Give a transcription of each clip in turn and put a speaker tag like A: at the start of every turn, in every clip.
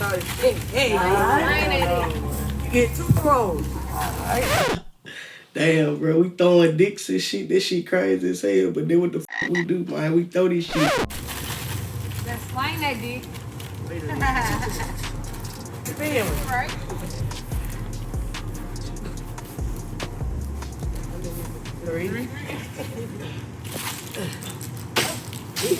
A: You get 2 throws.
B: Damn, bro, we throwing dicks and shit. This shit crazy as hell. But then what the f we do, man? We throw this shit.
C: Let's slang that dick. Right.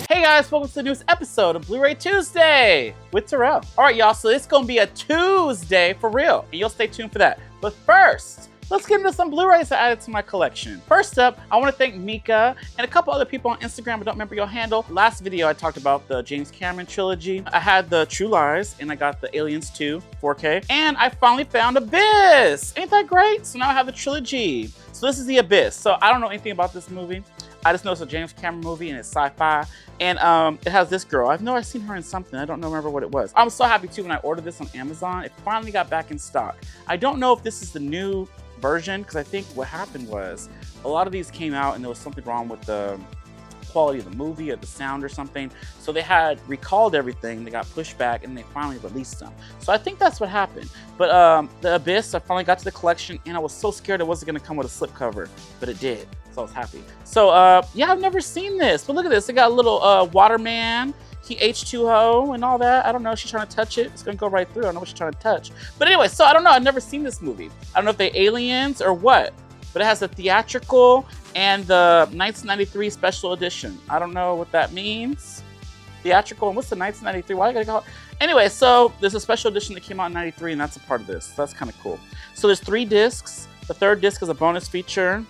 D: Hey guys, welcome to the newest episode of Blu-ray Tuesday with Terrell. All right, y'all, so it's gonna be a Tuesday for real, and you'll stay tuned for that. But first, let's get into some Blu-rays I added to my collection. First up, I want to thank Mika and a couple other people on Instagram. I don't remember your handle. Last video, I talked about the James Cameron trilogy. I had the True Lies, and I got the Aliens 2 4K, and I finally found Abyss. Ain't that great? So now I have the trilogy. So this is the Abyss. So I don't know anything about this movie. I just know it's a James Cameron movie and it's sci-fi. And it has this girl. I've seen her in something. I don't remember what it was. I'm so happy too when I ordered this on Amazon. It finally got back in stock. I don't know if this is the new version because I think what happened was a lot of these came out and there was something wrong with the quality of the movie or the sound or something. So they had recalled everything. They got pushed back and they finally released them. So I think that's what happened. But the Abyss, I finally got to the collection and I was so scared it wasn't gonna come with a slipcover, but it did. So I was happy. So yeah, I've never seen this, but look at this. They got a little waterman. He H2O and all that. I don't know. She's trying to touch it. It's gonna go right through. I don't know what she's trying to touch. But anyway, so I don't know. I've never seen this movie. I don't know if they're aliens or what, but it has the theatrical and the 1993 special edition. I don't know what that means. Theatrical and what's the 1993? Why do I gotta call it? Anyway, so there's a special edition that came out in 93 and that's a part of this. So that's kind of cool. So there's 3 discs. The 3rd disc is a bonus feature.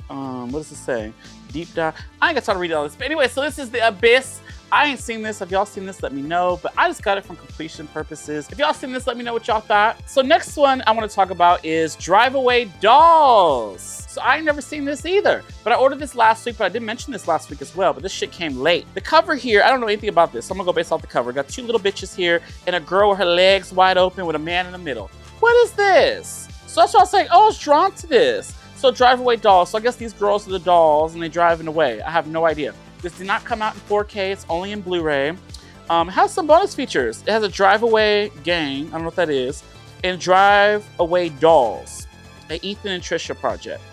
D: What does it say? Deep dive. I ain't got time to read all this. But anyway, so this is the Abyss. I ain't seen this. If y'all seen this, let me know. But I just got it for completion purposes. If y'all seen this, let me know what y'all thought. So next one I want to talk about is Drive Away Dolls. So I ain't never seen this either. But I ordered this last week, but I did mention this last week as well. But this shit came late. The cover here, I don't know anything about this. So I'm going to go based off the cover. Got 2 little bitches here and a girl with her legs wide open with a man in the middle. What is this? So that's why I was like, oh, I was drawn to this. So Drive Away Dolls. So I guess these girls are the dolls and they're driving away. I have no idea. This did not come out in 4K. It's only in Blu-ray. It has some bonus features. It has a Drive Away Gang. I don't know what that is. And Drive Away Dolls. An Ethan and Trisha project.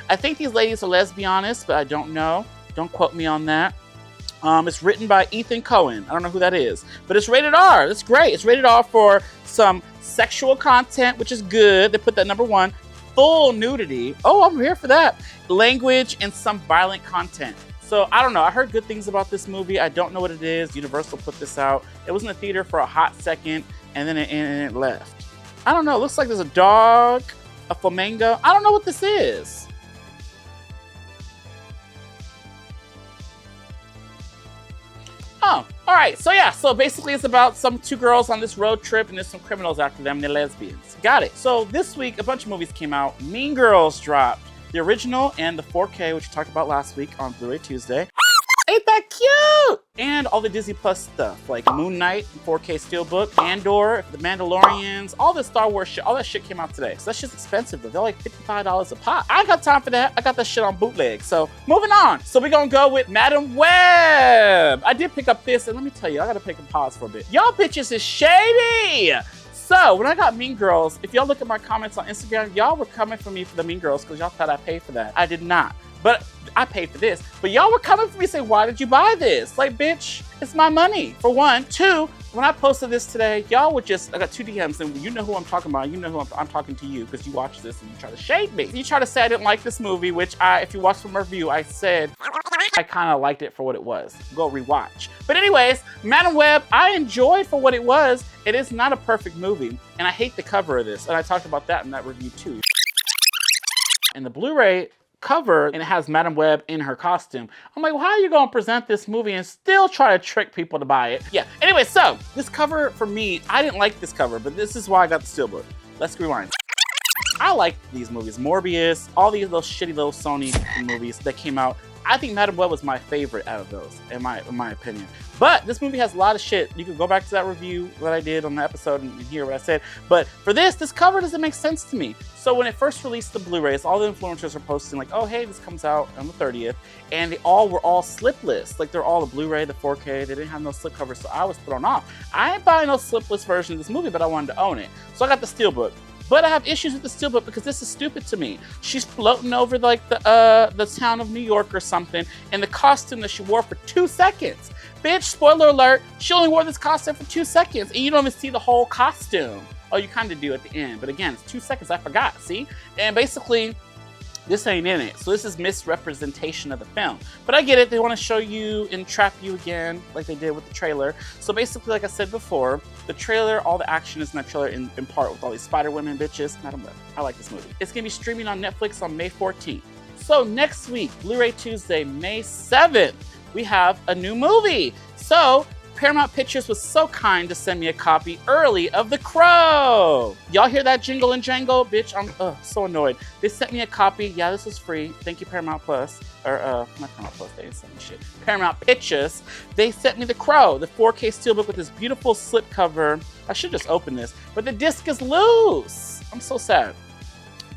D: I think these ladies are lesbianists, but I don't know. Don't quote me on that. It's written by Ethan Cohen. I don't know who that is. But it's rated R. That's great. It's rated R for some sexual content, which is good. They put that number 1. Full nudity. Oh, I'm here for that. Language and some violent content. So I don't know. I heard good things about this movie. I don't know what it is. Universal put this out. It was in the theater for a hot second and then it left. I don't know. It looks like there's a dog, a flamingo. I don't know what this is. Oh, all right. So yeah, so basically it's about some 2 girls on this road trip and there's some criminals after them and they're lesbians. Got it. So this week, a bunch of movies came out. Mean Girls dropped. The original and the 4K, which we talked about last week on Blu-ray Tuesday. Ain't that cute? And all the Disney Plus stuff, like Moon Knight, 4K Steelbook, Andor, The Mandalorians, all this Star Wars shit, all that shit came out today. So that's just expensive, though. They're like $55 a pop. I ain't got time for that. I got that shit on bootleg. So moving on. So we're gonna go with Madam Web. I did pick up this, and let me tell you, I gotta take a pause for a bit. Y'all bitches is shady. So when I got Mean Girls, if y'all look at my comments on Instagram, y'all were coming for me for the Mean Girls because y'all thought I paid for that. I did not. But I paid for this. But y'all were coming for me saying, why did you buy this? Like, bitch, it's my money, for 1. 2, when I posted this today, y'all were just, I got 2 DMs and you know who I'm talking about. You know who I'm talking to you because you watched this and you try to shade me. You try to say I didn't like this movie, which if you watched from my review, I said I kind of liked it for what it was. Go rewatch. But anyways, Madam Web, I enjoyed for what it was. It is not a perfect movie. And I hate the cover of this. And I talked about that in that review too. And the Blu-ray cover and it has Madam Web in her costume. I'm like, well, how are you gonna present this movie and still try to trick people to buy it? Yeah, anyway, so this cover for me, I didn't like this cover, but this is why I got the Steelbook. Let's rewind. I like these movies. Morbius, all these little shitty little Sony movies that came out. I think Madam Web was my favorite out of those, in my opinion. But this movie has a lot of shit. You can go back to that review that I did on the episode and hear what I said. But for this cover doesn't make sense to me. So when it first released the Blu-rays, all the influencers are posting like, oh, hey, this comes out on the 30th. And they all were all slipless. Like they're all the Blu-ray, the 4K. They didn't have no slip covers, so I was thrown off. I ain't buying no slipless version of this movie, but I wanted to own it. So I got the Steelbook. But I have issues with the Steelbook because this is stupid to me. She's floating over like the town of New York or something in the costume that she wore for 2 seconds. Bitch, spoiler alert, she only wore this costume for 2 seconds and you don't even see the whole costume. Oh, you kind of do at the end, but again, it's 2 seconds, I forgot, see? And basically, this ain't in it. So this is misrepresentation of the film. But I get it, they want to show you and trap you again, like they did with the trailer. So basically, like I said before, the trailer, all the action is in that trailer in part with all these Spider Women bitches. Madam Web. I like this movie. It's gonna be streaming on Netflix on May 14th. So next week, Blu-ray Tuesday, May 7th, we have a new movie. So Paramount Pictures was so kind to send me a copy early of The Crow. Y'all hear that jingle and jangle? Bitch, I'm so annoyed. They sent me a copy. Yeah, this was free. Thank you, Paramount Plus. Or, not Paramount Plus, they didn't send me shit. Paramount Pictures. They sent me The Crow, the 4K Steelbook with this beautiful slipcover. I should just open this, but the disc is loose. I'm so sad.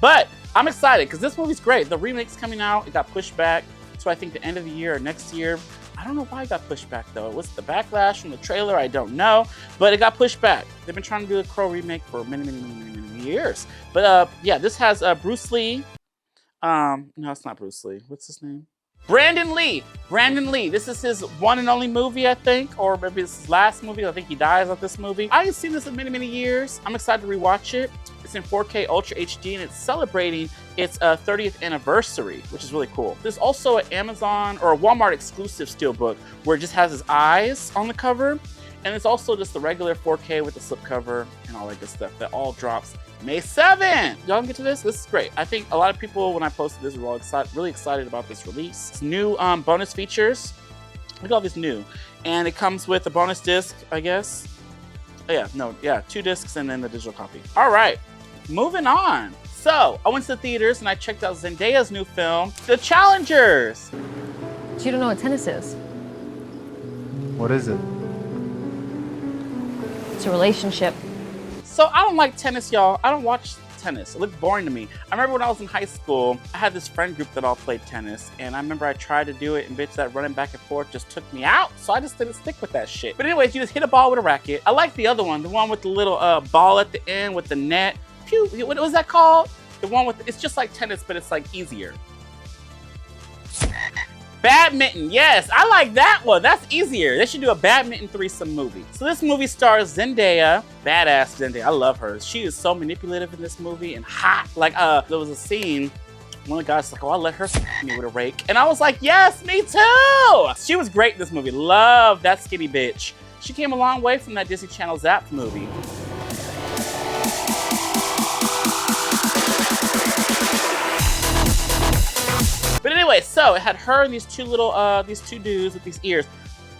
D: But I'm excited because this movie's great. The remake's coming out. It got pushed back to, I think, the end of the year or next year. I don't know why it got pushed back though. It was the backlash from the trailer, I don't know, but it got pushed back. They've been trying to do a Crow remake for many years. But yeah, this has Bruce Lee. No, it's not Bruce Lee. What's his name? Brandon Lee. Brandon Lee. This is his one and only movie, I think, or maybe it's his last movie. I think he dies at this movie. I haven't seen this in many years. I'm excited to rewatch it. It's in 4K Ultra HD and it's celebrating its 30th anniversary, which is really cool. There's also an Amazon or a Walmart exclusive Steelbook where it just has his eyes on the cover. And it's also just the regular 4K with the slipcover and all that good stuff that all drops May 7th. Y'all can get to this? This is great. I think a lot of people, when I posted this, were all really excited about this release. It's new bonus features. Look at all this new. And it comes with a bonus disc, I guess. Oh, yeah, no, yeah, 2 discs and then the digital copy. All right, moving on. So, I went to the theaters and I checked out Zendaya's new film, The Challengers.
E: You don't know what tennis is.
F: What is it?
E: It's a relationship.
D: So I don't like tennis, y'all. I don't watch tennis. It looked boring to me. I remember when I was in high school, I had this friend group that all played tennis, and I remember I tried to do it, and bitch, that running back and forth just took me out. So I just didn't stick with that shit. But anyways, you just hit a ball with a racket. I like the other one, the one with the little ball at the end with the net. Pew, what was that called? The one with, it's just like tennis, but it's like easier. Badminton, yes, I like that one. That's easier. They should do a badminton threesome movie. So this movie stars Zendaya, badass Zendaya. I love her. She is so manipulative in this movie and hot. Like, there was a scene, one of the guys was like, oh, I'll let her me with a rake. And I was like, yes, me too. She was great in this movie. Love that skinny bitch. She came a long way from that Disney Channel Zapped movie. But anyway, so it had her and these two dudes with these ears.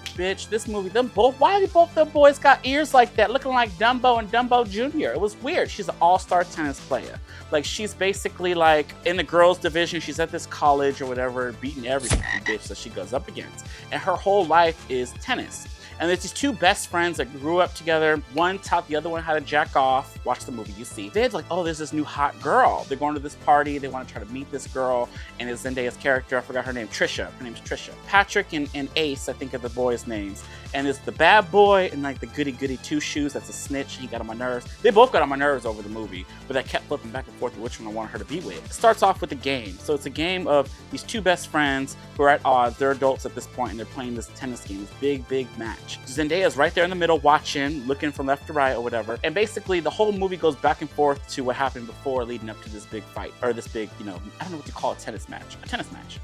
D: Bitch, this movie, why did both the boys got ears like that, looking like Dumbo and Dumbo Jr.? It was weird. She's an all-star tennis player. Like, she's basically like in the girls division. She's at this college or whatever, beating every bitch that she goes up against. And her whole life is tennis. And there's these two best friends that grew up together. One taught the other one how to jack off. Watch the movie, you see. They're like, oh, there's this new hot girl. They're going to this party. They want to try to meet this girl. And it's Zendaya's character. I forgot her name. Trisha. Her name's Trisha. Patrick and Ace, I think, are the boys' names. And it's the bad boy and like the goody-goody two-shoes. That's a snitch. He got on my nerves. They both got on my nerves over the movie. But I kept flipping back and forth to which one I wanted her to be with. It starts off with a game. So it's a game of these two best friends who are at odds. They're adults at this point, and they're playing this tennis game. This big match. Zendaya's right there in the middle watching, looking from left to right or whatever. And basically the whole movie goes back and forth to what happened before leading up to this big fight. Or this big, I don't know what you call a tennis match. A tennis match.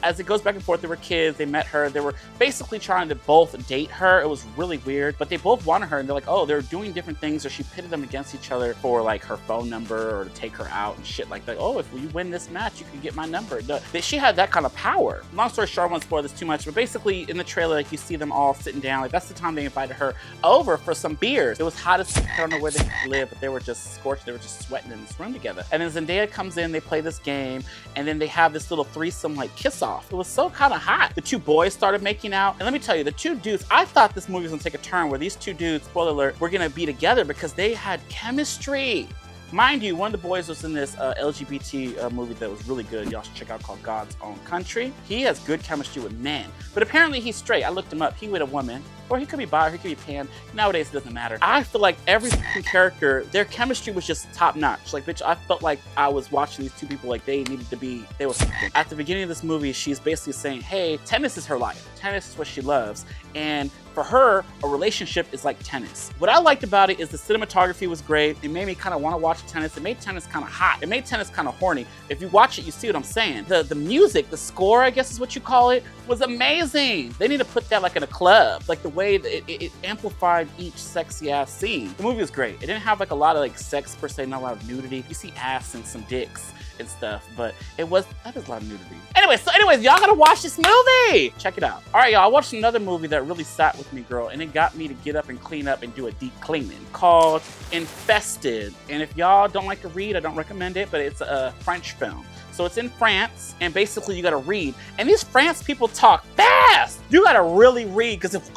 D: As it goes back and forth, they were kids, they met her, they were basically trying to both date her. It was really weird, but they both wanted her, and they're like, oh, they're doing different things, or she pitted them against each other for like her phone number or to take her out and shit like that. Oh, if you win this match, you can get my number. She had that kind of power. Long story short, I won't spoil this too much, but basically in the trailer, like you see them all sitting down. Like that's the time they invited her over for some beers. It was hot as I don't know where they live, but they were just scorched. They were just sweating in this room together. And then Zendaya comes in, they play this game, and then they have this little threesome like like kiss off. It was so kind of hot. The two boys started making out. And let me tell you, the two dudes, I thought this movie was gonna take a turn where these two dudes, spoiler alert, were gonna be together because they had chemistry. Mind you, one of the boys was in this LGBT movie that was really good. Y'all should check out, called God's Own Country. He has good chemistry with men, but apparently he's straight. I looked him up. He with a woman, or he could be bi, or he could be pan. Nowadays, it doesn't matter. I feel like every character, their chemistry was just top notch. Like, bitch, I felt like I was watching these two people like they needed to be, they were something. At the beginning of this movie, she's basically saying, hey, tennis is her life. Tennis is what she loves. And for her, a relationship is like tennis. What I liked about it is the cinematography was great. It made me kind of want to watch tennis. It made tennis kind of hot. It made tennis kind of horny. If you watch it, you see what I'm saying. The music, the score, I guess is what you call it, was amazing. They need to put that like in a club. Like the way that it amplified each sexy ass scene. The movie was great. It didn't have like a lot of like sex per se, not a lot of nudity. You see ass and some dicks and stuff, but that is a lot of nudity. Anyways, y'all gotta watch this movie. Check it out. All right, y'all, I watched another movie that really sat with me, girl, and it got me to get up and clean up and do a deep cleaning, called Infested. And if y'all don't like to read, I don't recommend it, but it's a French film. So it's in France, and basically you gotta read. And these France people talk fast. You gotta really read, because if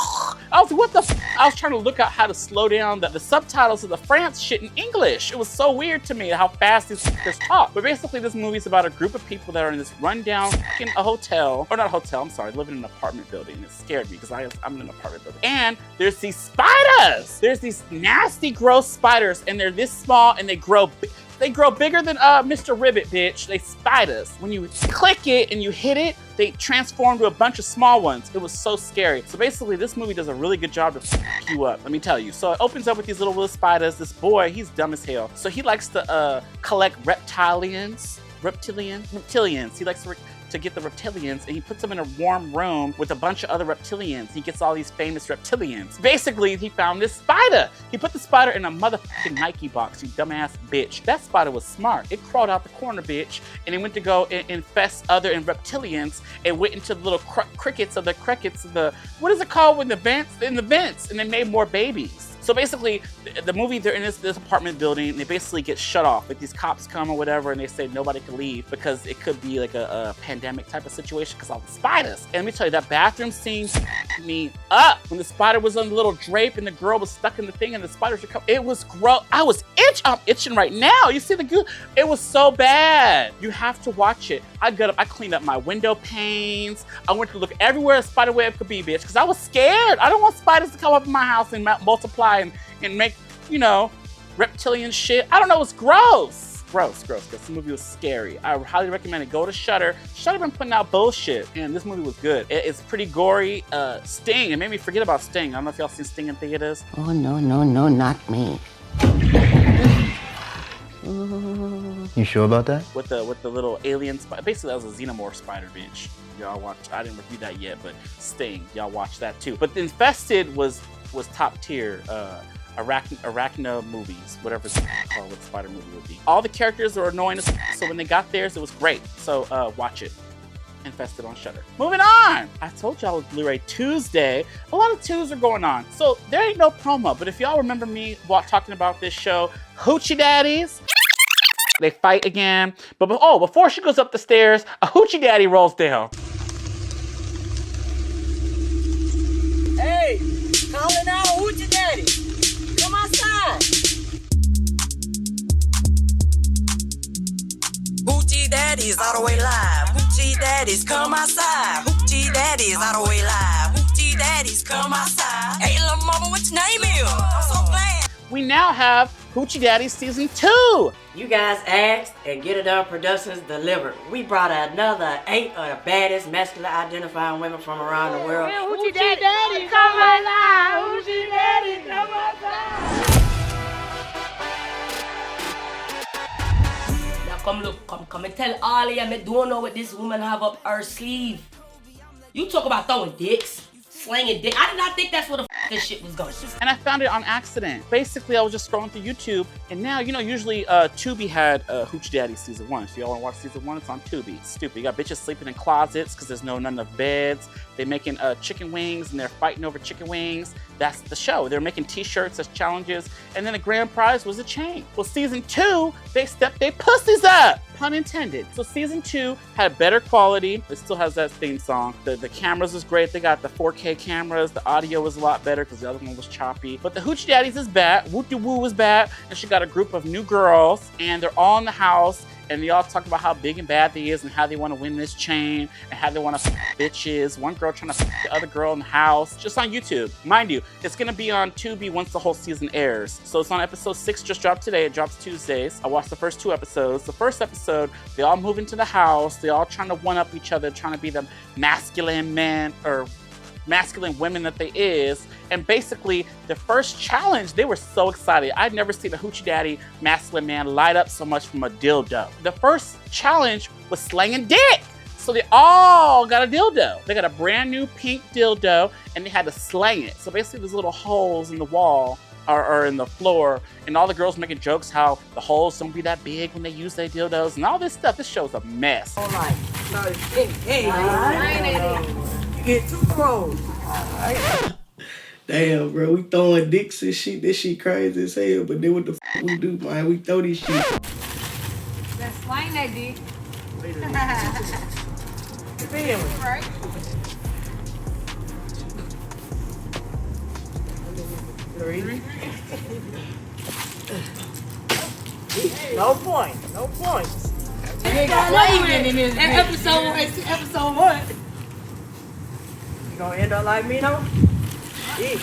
D: I was like, what the I was trying to look out how to slow down the subtitles of the France shit in English. It was so weird to me how fast these talk. But basically this movie is about a group of people that are in this rundown a hotel, or not a hotel, I'm sorry, living in an apartment building. It scared me because I'm in an apartment building. And there's these spiders. There's these nasty, gross spiders, and they're this small and they grow bigger than Mr. Ribbit, bitch. They spiders. When you click it and you hit it, they transform to a bunch of small ones. It was so scary. So basically, this movie does a really good job to f you up, let me tell you. So it opens up with these little spiders. This boy, he's dumb as hell. So he likes to collect reptilians. He likes to get the reptilians, and he puts them in a warm room with a bunch of other reptilians. He gets all these famous reptilians. Basically, he found this spider. He put the spider in a motherfucking Nike box, you dumbass bitch. That spider was smart. It crawled out the corner, bitch, and it went to go and infest other reptilians. It went into the little crickets of the, what is it called when the vents, and they made more babies. So basically, the movie, they're in this apartment building, and they basically get shut off. Like these cops come or whatever, and they say nobody can leave because it could be like a pandemic type of situation because all the spiders. And let me tell you, that bathroom scene f***ed me up. When the spider was on the little drape and the girl was stuck in the thing and the spiders were coming, it was gross. I'm itching right now. You see the goo? It was so bad. You have to watch it. I got up, I cleaned up my window panes. I went to look everywhere a spider web could be, bitch, because I was scared. I don't want spiders to come up in my house and multiply and make, you know, reptilian shit. I don't know, it's gross. Gross. This movie was scary. I highly recommend it. Go to Shudder. Shudder been putting out bullshit, and this movie was good. It's pretty gory. Sting, it made me forget about Sting. I don't know if y'all seen Sting in theaters.
G: Oh, no, not me.
F: You sure about that?
D: With the little alien spider. Basically, that was a xenomorph spider, bitch. Y'all watch. I didn't review that yet, but Sting, y'all watch that too. But the Infested was top tier. Arachno movies, whatever it's called, what Spider movie would be. All the characters are annoying as so when they got theirs, it was great. So watch it. Infested on Shudder. Moving on! I told y'all it was Blu-ray Tuesday. A lot of twos are going on. So there ain't no promo, but if y'all remember me talking about this show, Hoochie Daddies, they fight again. But before she goes up the stairs, a Hoochie Daddy rolls down.
A: Hey, calling out Hoochie Daddy. Come outside. Hoochie Daddies all the way live. Hoochie Daddies come outside. Hoochie Daddies all the way live. Hoochie Daddies come outside. Hey, little mama, what your name is? I'm so glad.
D: We now have Hoochie Daddies Season 2.
H: You guys asked and Get It Done Productions delivered. We brought another 8 of the baddest masculine identifying women from around the world.
C: Hoochie Daddy, come alive. Hoochie Daddy, come alive.
H: Now come look, come and tell all of you, I don't know what this woman have up her sleeve. You talk about throwing dicks, slinging dick. I did not think that's where the this shit was going.
D: And I found it on accident. Basically, I was just scrolling through YouTube, and now, you know, usually Tubi had Hoochie Daddy Season 1. If y'all want to watch Season 1, it's on Tubi. It's stupid. You got bitches sleeping in closets because there's not enough beds. They're making chicken wings, and they're fighting over chicken wings. That's the show. They're making t-shirts as challenges, and then the grand prize was a chain. Well, Season 2, they stepped their pussies up. pun intended. So season 2 had better quality. It still has that theme song. The cameras was great. They got the 4K cameras. The audio was a lot better because the other one was choppy. But the Hoochie Daddies is bad. Woo-de-woo was bad. And she got a group of new girls, and they're all in the house, and they all talk about how big and bad they is and how they want to win this chain and how they want to bitches. One girl trying to the other girl in the house. Just on YouTube. Mind you, it's going to be on Tubi once the whole season airs. So it's on episode 6, just dropped today. It drops Tuesdays. I watched the first 2 episodes. The first episode, they all move into the house. They all trying to one-up each other, trying to be the masculine men or masculine women that they is. And basically, the first challenge, they were so excited. I'd never seen a Hoochie Daddy masculine man light up so much from a dildo. The first challenge was slanging dick. So they all got a dildo. They got a brand new pink dildo, and they had to slang it. So basically, there's little holes in the wall or in the floor, and all the girls making jokes how the holes don't be that big when they use their dildos and all this stuff. This show's a mess.
A: All right. So, hey. You get 2 rolls.
B: Damn, bro, we throwing dicks and shit. This shit crazy as hell. But then what the f we do, man? We throw this shit.
C: Let's slang that dick. Right?
A: Three. No point. No points.
H: Episode 1.
A: You gonna end up like me though? Yeah.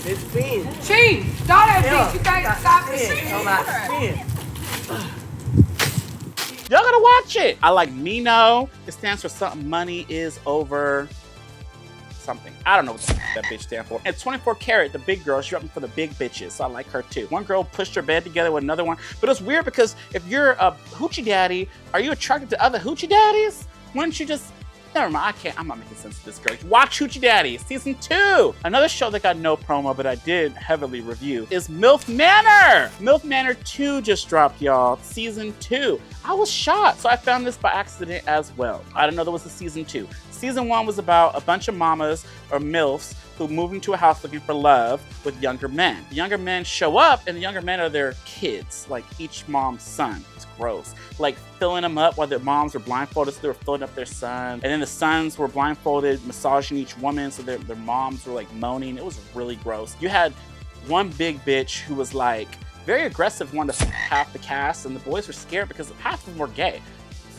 A: This spin.
C: Cheese. Start that bitch. You can't stop the shit.
A: Come out spin.
D: Y'all gotta watch it. I like Mino. It stands for something. Money is over something. I don't know what that bitch stands for. And 24 Karat, the big girl, she's repping for the big bitches. So I like her too. One girl pushed her bed together with another one. But it's weird because if you're a Hoochie Daddy, are you attracted to other Hoochie Daddies? Why don't you just... Never mind, I'm not making sense of this girl. Watch Hoochie Daddies, season 2. Another show that got no promo, but I did heavily review, is Milf Manor. Milf Manor 2 just dropped, y'all. Season 2. I was shocked, so I found this by accident as well. I didn't know there was a season 2. Season 1 was about a bunch of mamas or MILFs who move into a house looking for love with younger men. The younger men show up, and the younger men are their kids, like each mom's son. It's gross. Like filling them up while their moms were blindfolded, so they were filling up their sons. And then the sons were blindfolded, massaging each woman, so their moms were like moaning. It was really gross. You had one big bitch who was like very aggressive, wanted to half the cast, and the boys were scared because half of them were gay.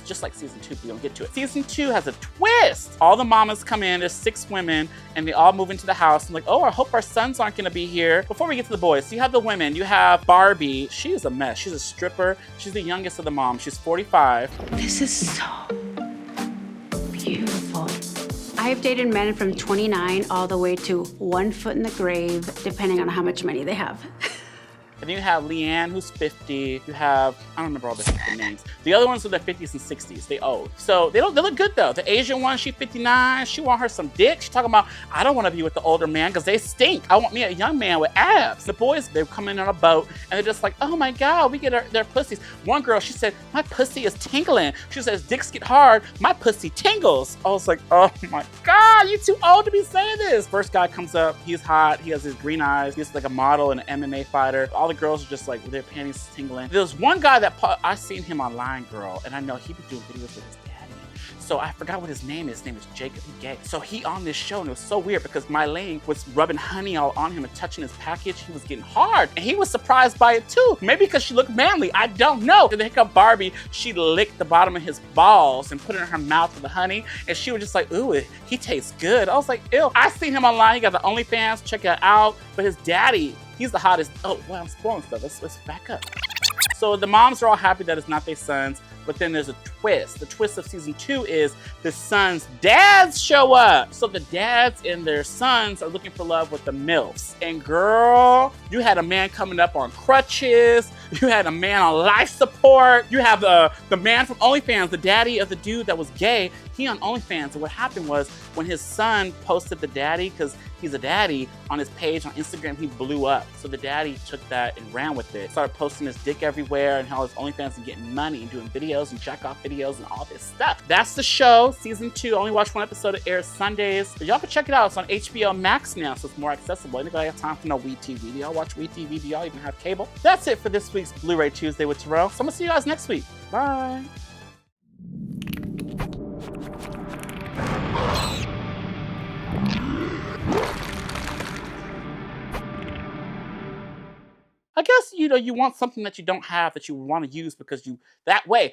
D: Just like season 2, we don't get to it. Season 2 has a twist. All the mamas come in, there's 6 women, and they all move into the house. And like, oh, I hope our sons aren't gonna be here. Before we get to the boys, so you have the women. You have Barbie. She is a mess. She's a stripper. She's the youngest of the moms. She's 45.
I: This is so beautiful. I've dated men from 29 all the way to 1 foot in the grave, depending on how much money they have.
D: And then you have Leanne, who's 50. You have, I don't remember all the names. The other ones are their 50s and 60s. They old. So they look good though. The Asian one, she's 59. She want her some dick. She's talking about, I don't want to be with the older man because they stink. I want me a young man with abs. The boys, they come in on a boat and they're just like, oh my God, we get their pussies. One girl, she said, my pussy is tingling. She says, dicks get hard, my pussy tingles. I was like, oh my God, you too old to be saying this. First guy comes up, he's hot. He has his green eyes. He's like a model and an MMA fighter. All the girls are just like with their panties tingling. There's one guy that I seen him online, girl, and I know he be doing videos with his daddy. So I forgot what his name is. His name is Jacob. He gay. So he on this show, and it was so weird because my lane was rubbing honey all on him and touching his package. He was getting hard, and he was surprised by it too. Maybe because she looked manly. I don't know. And then come Barbie, she licked the bottom of his balls and put it in her mouth with the honey, and she was just like, ooh, he tastes good. I was like, ew. I seen him online. He got the OnlyFans. Check it out. But his daddy, he's the hottest. Oh, wow, I'm spoiling stuff. Let's back up. So the moms are all happy that it's not their sons, but then there's a twist. The twist of season 2 is the sons' dads show up. So the dads and their sons are looking for love with the MILFs. And girl, you had a man coming up on crutches. You had a man on life support. You have the man from OnlyFans, the daddy of the dude that was gay. He on OnlyFans. And what happened was when his son posted the daddy, because he's a daddy, on his page on Instagram, he blew up. So the daddy took that and ran with it. Started posting his dick everywhere and how his OnlyFans and getting money and doing videos and jack off videos and all this stuff. That's the show, season 2. I only watched 1 episode. It airs Sundays. But y'all can check it out. It's on HBO Max now, so it's more accessible. Anybody have time for no WeTV? Do y'all watch WeTV? Do y'all even have cable? That's it for this week's Blu-ray Tuesday with Terrell. So I'm gonna see you guys next week. Bye. you know, you want something that you don't have that you want to use because that way